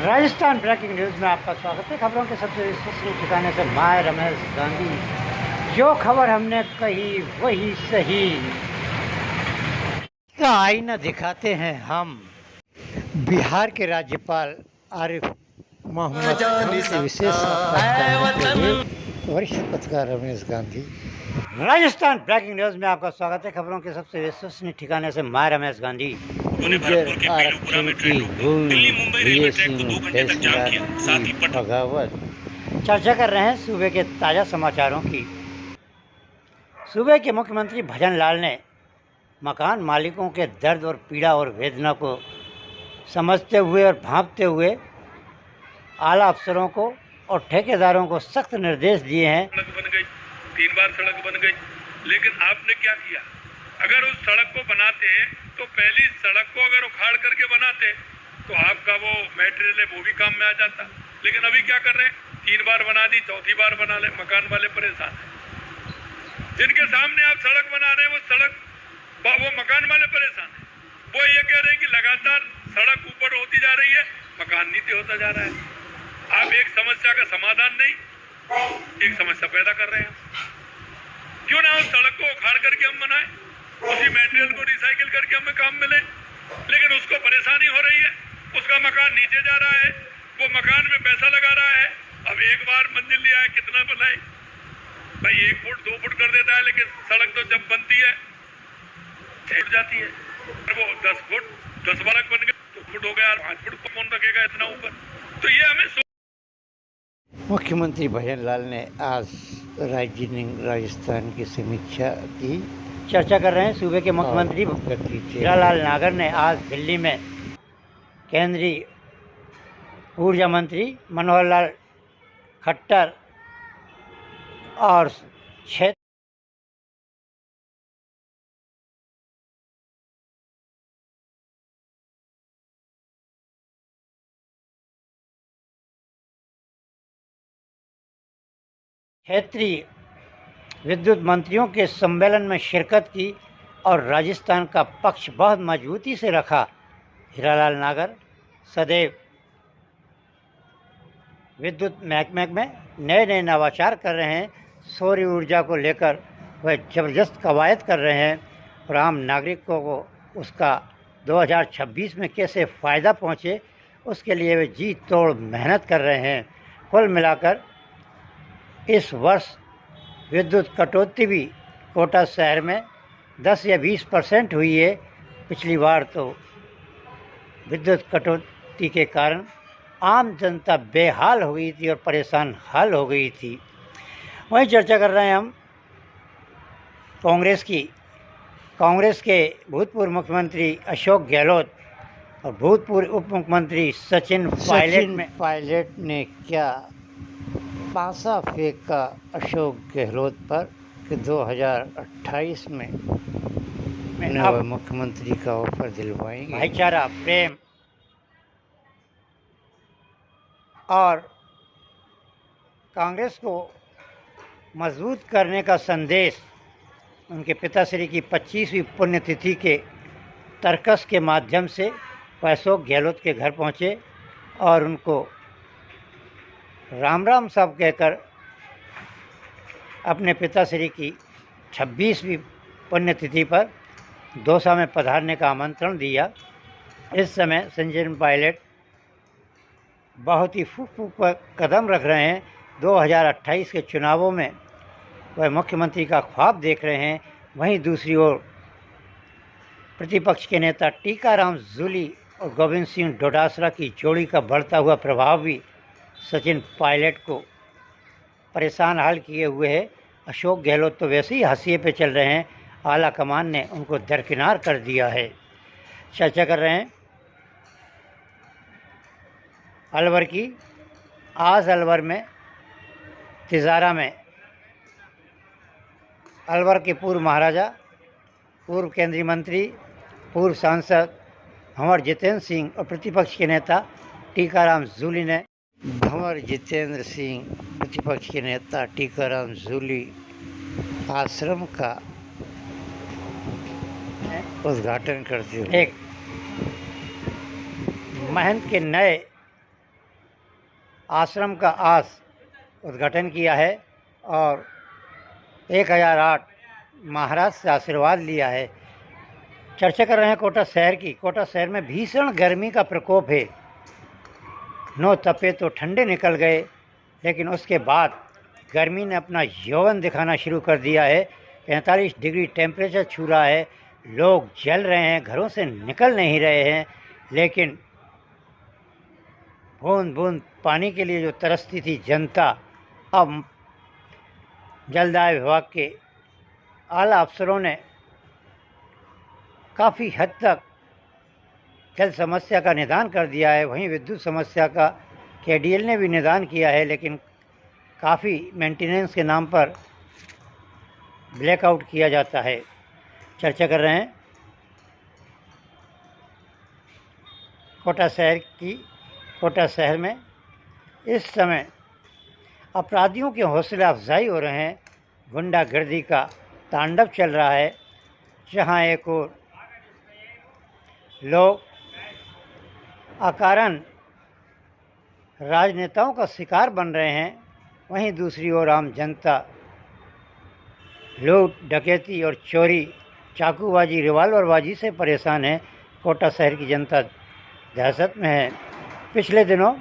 Rajasthan breaking news में आपका स्वागत है। खबरों के सबसे विश्वसनीय ठिकाने से मैं रमेश गांधी। जो खबर हमने कही वही सही का आईना दिखाते हैं हम। बिहार के राज्यपाल आरिफ मोहम्मद खान से विशेष साक्षात्कार करने के लिए वरिष्ठ पत्रकार रमेश गांधी। राजस्थान ब्रेकिंग न्यूज़ में आपका स्वागत है। खबरों के सबसे विश्वसनीय ठिकाने से मैं रमेश गांधी। चर्चा कर रहे हैं सूबे के ताज़ा समाचारों की। सूबे के मुख्यमंत्री भजन लाल ने मकान मालिकों के दर्द और पीड़ा और वेदना को समझते हुए और भांपते हुए आला अफसरों को और ठेकेदारों को सख्त निर्देश दिए हैं। सड़क बन गई, 3 बार सड़क बन गई, लेकिन आपने क्या किया? अगर उस सड़क को बनाते तो पहली सड़क को अगर उखाड़ करके बनाते तो आपका वो मटेरियल है वो भी काम में आ जाता। लेकिन अभी क्या कर रहे हैं? 3 बार बना दी, चौथी बार बना ले। मकान वाले परेशान है। जिनके सामने आप सड़क बना रहे हैं वो मकान वाले परेशान है। वो ये कह रहे हैं कि लगातार सड़क ऊपर होती जा रही है, मकान नीचे होता जा रहा है। आप एक समस्या का समाधान नहीं, एक समस्या पैदा कर रहे हैं। क्यों ना उस सड़क को उखाड़ करके हम बनाएं, उसी मटेरियल को रिसाइकिल करके हमें काम मिले। लेकिन उसको परेशानी हो रही है, उसका मकान नीचे जा रहा है, वो मकान में पैसा लगा रहा है। अब एक बार मंजिल लिया है, कितना बनाए भाई? 1 फुट 2 फुट कर देता है, लेकिन सड़क तो जब बनती है छूट जाती है। वो 10 फुट 10 बालक बन गए तो फुट हो गया, 5 फुट कौन रखेगा इतना ऊपर? तो ये हमें मुख्यमंत्री भजन लाल ने आज राजस्थान की समीक्षा की। चर्चा कर रहे हैं सूबे के मुख्यमंत्री हीरालाल नागर ने आज दिल्ली में केंद्रीय ऊर्जा मंत्री मनोहर लाल खट्टर और क्षेत्रीय विद्युत मंत्रियों के सम्मेलन में शिरकत की और राजस्थान का पक्ष बहुत मजबूती से रखा। हीरालाल नागर सदैव विद्युत महकमे में नए नवाचार कर रहे हैं। सौर ऊर्जा को लेकर वह ज़बरदस्त कवायद कर रहे हैं और आम नागरिकों को उसका 2026 में कैसे फ़ायदा पहुंचे उसके लिए वे जी तोड़ मेहनत कर रहे हैं। कुल मिलाकर इस वर्ष विद्युत कटौती भी कोटा शहर में 10 या 20% हुई है। पिछली बार तो विद्युत कटौती के कारण आम जनता बेहाल हो गई थी और परेशान हाल हो गई थी। वहीं चर्चा कर रहे हैं हम कांग्रेस के भूतपूर्व मुख्यमंत्री अशोक गहलोत और भूतपूर्व उप मुख्यमंत्री सचिन पायलट ने क्या पासा फेंका अशोक गहलोत पर कि 2028 में अब मुख्यमंत्री का ऑफर दिलवाएंगे। भाईचारा, प्रेम और कांग्रेस को मजबूत करने का संदेश उनके पिताश्री की 25वीं पुण्यतिथि के तर्कस के माध्यम से अशोक गहलोत के घर पहुंचे और उनको राम राम साहब कहकर अपने पिताश्री की 26वीं पुण्यतिथि पर दौसा में पधारने का आमंत्रण दिया। इस समय सचिन पायलट बहुत ही फूक पर कदम रख रहे हैं। 2028 के चुनावों में वह मुख्यमंत्री का ख्वाब देख रहे हैं। वहीं दूसरी ओर प्रतिपक्ष के नेता टीकाराम जूली और गोविंद सिंह डोटासरा की जोड़ी का बढ़ता हुआ प्रभाव भी सचिन पायलट को परेशान हाल किए हुए है। अशोक गहलोत तो वैसे ही हाशिए पे चल रहे हैं, आला कमान ने उनको दरकिनार कर दिया है। चर्चा कर रहे हैं अलवर की। आज अलवर में तिजारा में अलवर के पूर्व महाराजा, पूर्व केंद्रीय मंत्री, पूर्व सांसद भंवर जितेंद्र सिंह और प्रतिपक्ष के नेता टीकाराम जूली ने आश्रम का उद्घाटन करते हुए एक महंत के नए आश्रम का आज उद्घाटन किया है और 1008 महाराज से आशीर्वाद लिया है। चर्चा कर रहे हैं कोटा शहर की। कोटा शहर में भीषण गर्मी का प्रकोप है। 9 तपे तो ठंडे निकल गए, लेकिन उसके बाद गर्मी ने अपना यौवन दिखाना शुरू कर दिया है। 45 डिग्री टेम्परेचर छू रहा है। लोग जल रहे हैं, घरों से निकल नहीं रहे हैं, लेकिन बूंद बूंद पानी के लिए जो तरसती थी जनता, अब जलदाय विभाग के आला अफसरों ने काफ़ी हद तक जल समस्या का निदान कर दिया है। वहीं विद्युत समस्या का KDL ने भी निदान किया है, लेकिन काफ़ी मेंटेनेंस के नाम पर ब्लैकआउट किया जाता है। चर्चा कर रहे हैं कोटा शहर की। कोटा शहर में इस समय अपराधियों की हौसला अफजाई हो रहे हैं। गुंडागर्दी का तांडव चल रहा है। जहां एक और लोग अकारण राजनेताओं का शिकार बन रहे हैं, वहीं दूसरी ओर आम जनता लूट, डकैती और चोरी, चाकूबाजी, रिवाल्वरबाजी से परेशान है। कोटा शहर की जनता दहशत में है। पिछले दिनों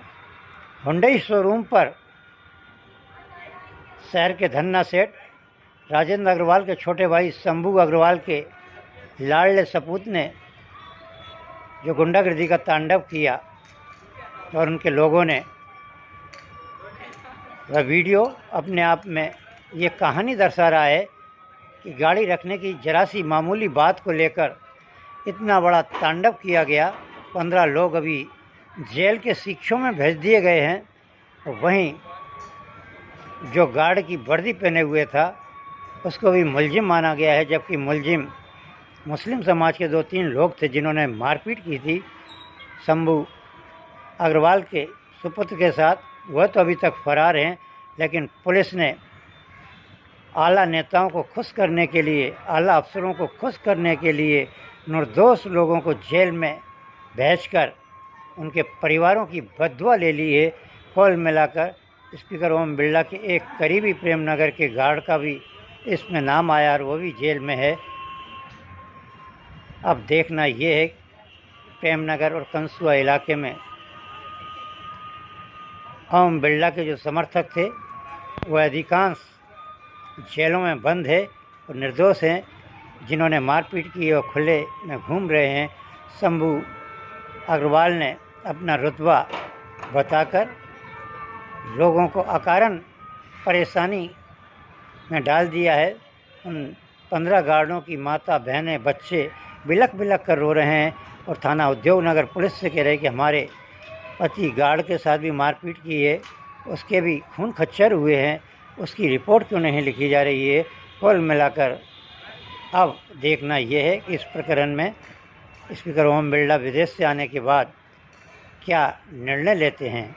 हुंडई शोरूम पर शहर के धन्ना सेठ राजेंद्र अग्रवाल के छोटे भाई शंभू अग्रवाल के लाडले सपूत ने जो गुंडागर्दी का तांडव किया और उनके लोगों ने वह वीडियो अपने आप में ये कहानी दर्शा रहा है कि गाड़ी रखने की जरा सी मामूली बात को लेकर इतना बड़ा तांडव किया गया। 15 लोग अभी जेल के शिक्षों में भेज दिए गए हैं। और वहीं जो गार्ड की वर्दी पहने हुए था उसको भी मुलजिम माना गया है, जबकि मुलजिम मुस्लिम समाज के 2-3 लोग थे जिन्होंने मारपीट की थी शंभू अग्रवाल के सुपुत्र के साथ। वह तो अभी तक फरार हैं, लेकिन पुलिस ने आला नेताओं को खुश करने के लिए, आला अफसरों को खुश करने के लिए निर्दोष लोगों को जेल में भेजकर उनके परिवारों की बददुआ ले ली है। कुल मिलाकर स्पीकर ओम बिरला के एक करीबी प्रेमनगर के गार्ड का भी इसमें नाम आया और वो भी जेल में है। अब देखना ये है प्रेमनगर और कंसुआ इलाके में ओम बिरला के जो समर्थक थे वह अधिकांश जेलों में बंद है और निर्दोष हैं। जिन्होंने मारपीट की और खुले में घूम रहे हैं। शंभू अग्रवाल ने अपना रुतबा बताकर लोगों को अकारण परेशानी में डाल दिया है। उन 15 गार्डों की माता, बहनें, बच्चे बिलख बिलख कर रो रहे हैं और थाना उद्योग नगर पुलिस से कह रहे हैं कि हमारे पति गार्ड के साथ भी मारपीट की है, उसके भी खून खच्चर हुए हैं, उसकी रिपोर्ट क्यों नहीं लिखी जा रही है। कुल मिलाकर अब देखना यह है कि इस प्रकरण में स्पीकर ओम बिरला विदेश से आने के बाद क्या निर्णय लेते हैं।